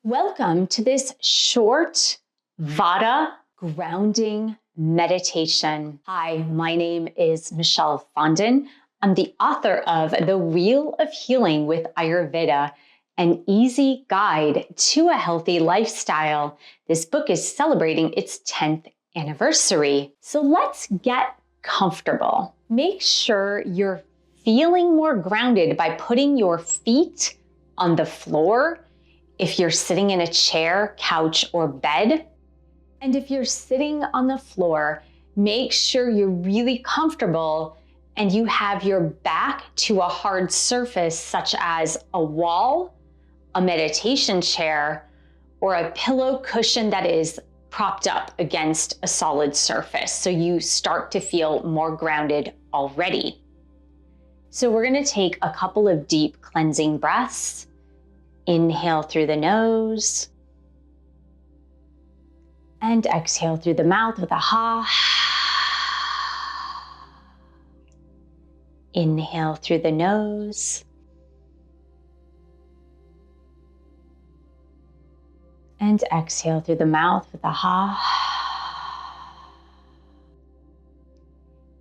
Welcome to this short Vata Grounding Meditation. Hi, my name is Michelle Fondin. I'm the author of The Wheel of Healing with Ayurveda, an easy guide to a healthy lifestyle. This book is celebrating its 10th anniversary. So let's get comfortable. Make sure you're feeling more grounded by putting your feet on the floor if you're sitting in a chair, couch, or bed. And if you're sitting on the floor, make sure you're really comfortable and you have your back to a hard surface such as a wall, a meditation chair, or a pillow cushion that is propped up against a solid surface. So you start to feel more grounded already. So we're going to take a couple of deep cleansing breaths. Inhale through the nose and exhale through the mouth with a ha. Inhale through the nose and exhale through the mouth with a ha.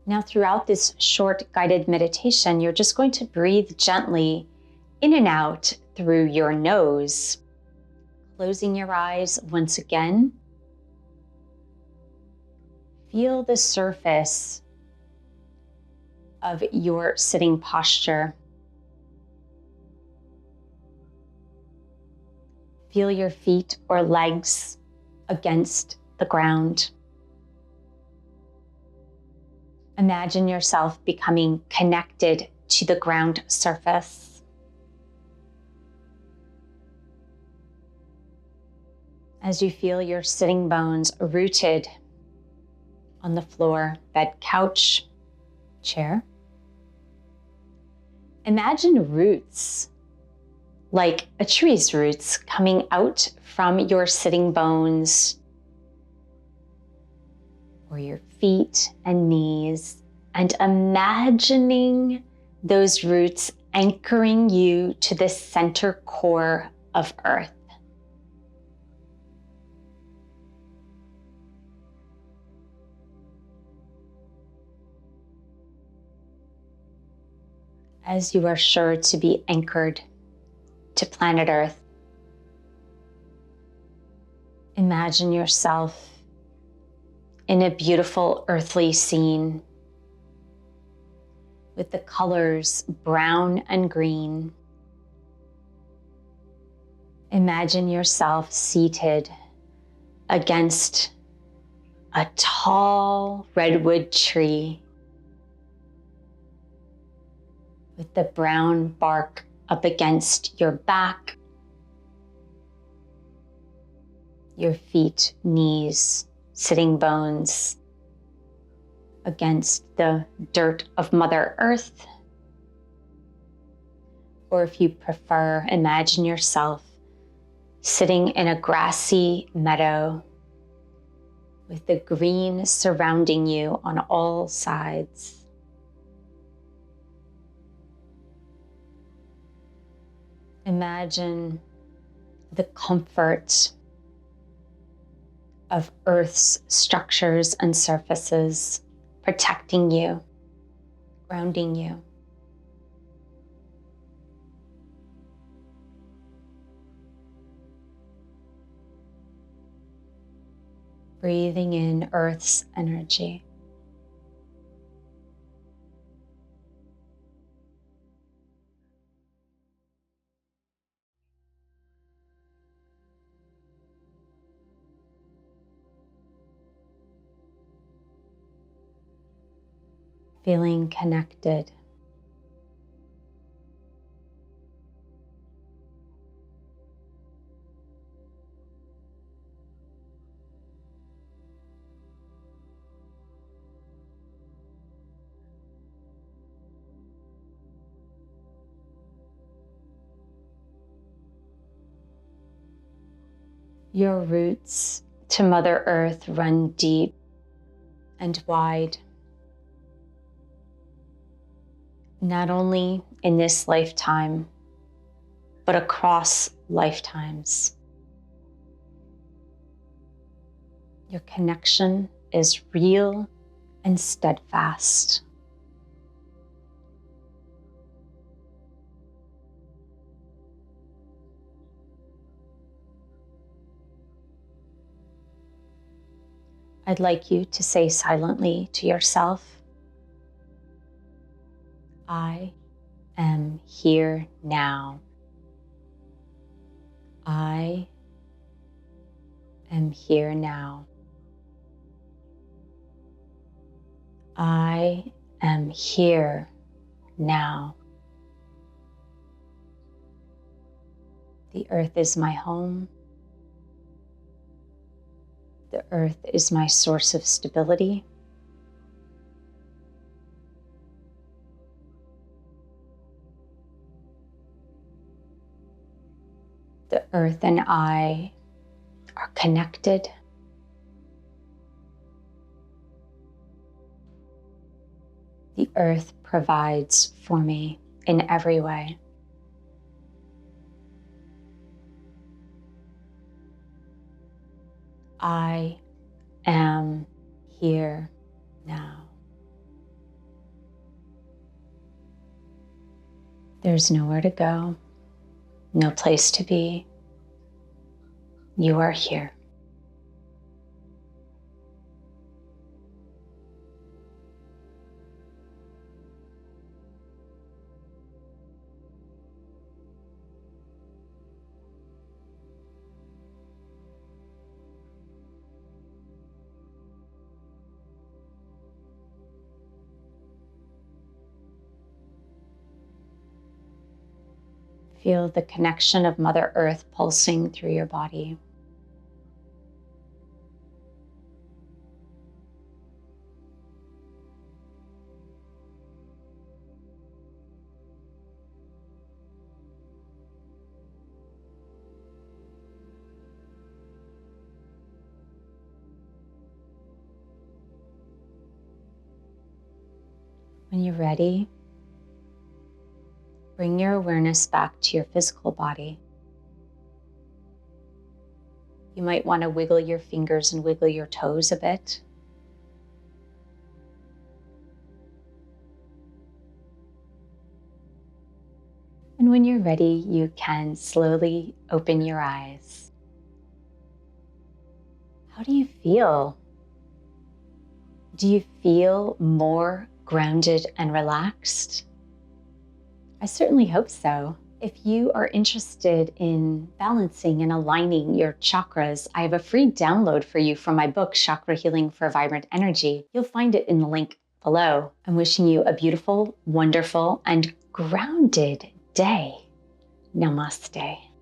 Now, throughout this short guided meditation, you're just going to breathe gently in and out through your nose, closing your eyes once again. Feel the surface of your sitting posture. Feel your feet or legs against the ground. Imagine yourself becoming connected to the ground surface. As you feel your sitting bones rooted on the floor, bed, couch, chair. Imagine roots, like a tree's roots, coming out from your sitting bones or your feet and knees, and imagining those roots anchoring you to the center core of Earth. As you are sure to be anchored to planet Earth, imagine yourself in a beautiful earthly scene with the colors brown and green. Imagine yourself seated against a tall redwood tree with the brown bark up against your back, your feet, knees, sitting bones against the dirt of Mother Earth. Or if you prefer, imagine yourself sitting in a grassy meadow with the green surrounding you on all sides. Imagine the comfort of Earth's structures and surfaces protecting you, grounding you. Breathing in Earth's energy. Feeling connected. Your roots to Mother Earth run deep and wide. Not only in this lifetime, but across lifetimes. Your connection is real and steadfast. I'd like you to say silently to yourself, I am here now. I am here now. I am here now. The earth is my home. The earth is my source of stability. The earth and I are connected. The earth provides for me in every way. I am here now. There's nowhere to go, no place to be. You are here. Feel the connection of Mother Earth pulsing through your body. When you're ready, bring your awareness back to your physical body. You might want to wiggle your fingers and wiggle your toes a bit. And when you're ready, you can slowly open your eyes. How do you feel? Do you feel more grounded and relaxed? I certainly hope so. If you are interested in balancing and aligning your chakras, I have a free download for you from my book, Chakra Healing for Vibrant Energy. You'll find it in the link below. I'm wishing you a beautiful, wonderful, and grounded day. Namaste.